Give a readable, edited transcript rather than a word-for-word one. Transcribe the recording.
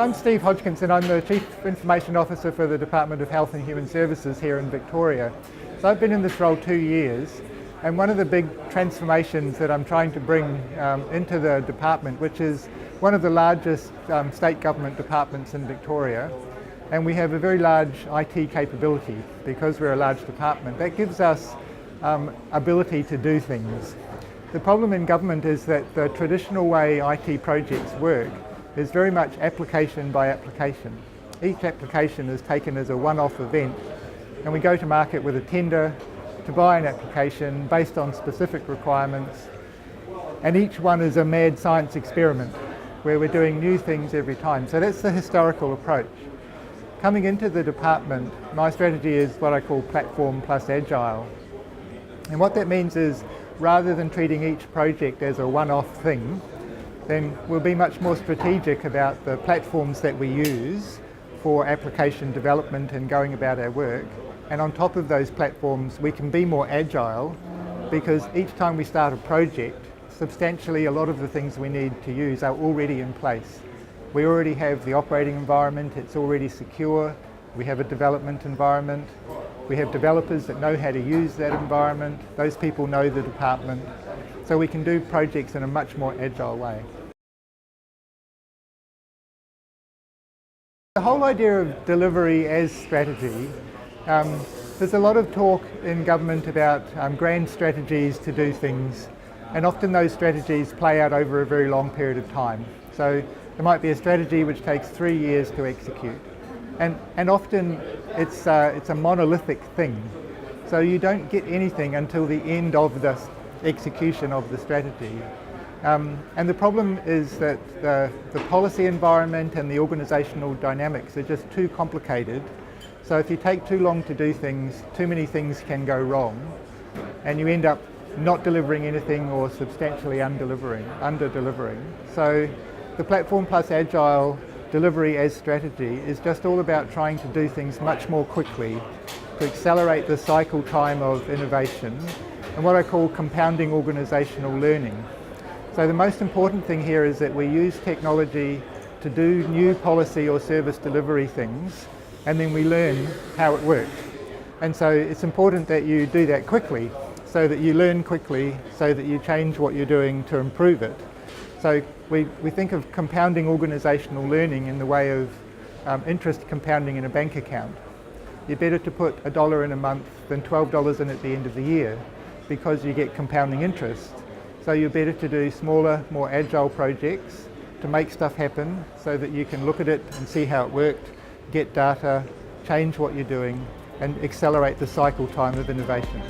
I'm Steve Hodgkinson. I'm the Chief Information Officer for the Department of Health and Human Services here in Victoria. So I've been in this role 2 years, and one of the big transformations that I'm trying to bring into the department, which is one of the largest state government departments in Victoria, and we have a very large IT capability because we're a large department. That gives us ability to do things. The problem in government is that the traditional way IT projects work is very much application by application. Each application is taken as a one-off event, and we go to market with a tender to buy an application based on specific requirements, and each one is a mad science experiment where we're doing new things every time. So that's the historical approach. Coming into the department, my strategy is what I call platform plus agile. And what that means is, rather than treating each project as a one-off thing, then we'll be much more strategic about the platforms that we use for application development and going about our work. And on top of those platforms, we can be more agile because each time we start a project, substantially a lot of the things we need to use are already in place. We already have the operating environment, it's already secure. We have a development environment. We have developers that know how to use that environment. Those people know the department. So we can do projects in a much more agile way. The whole idea of delivery as strategy, there's a lot of talk in government about grand strategies to do things, and often those strategies play out over a very long period of time. So there might be a strategy which takes 3 years to execute. And often it's a monolithic thing. So you don't get anything until the end of the execution of the strategy. And the problem is that the policy environment and the organisational dynamics are just too complicated. So if you take too long to do things, too many things can go wrong, and you end up not delivering anything or substantially under-delivering. So the platform plus agile delivery as strategy is just all about trying to do things much more quickly to accelerate the cycle time of innovation and what I call compounding organisational learning. So the most important thing here is that we use technology to do new policy or service delivery things, and then we learn how it works. And so it's important that you do that quickly, so that you learn quickly, so that you change what you're doing to improve it. So we think of compounding organisational learning in the way of interest compounding in a bank account. You're better to put $1 in a month than $12 in at the end of the year because you get compounding interest. So you're better to do smaller, more agile projects to make stuff happen so that you can look at it and see how it worked, get data, change what you're doing, and accelerate the cycle time of innovation.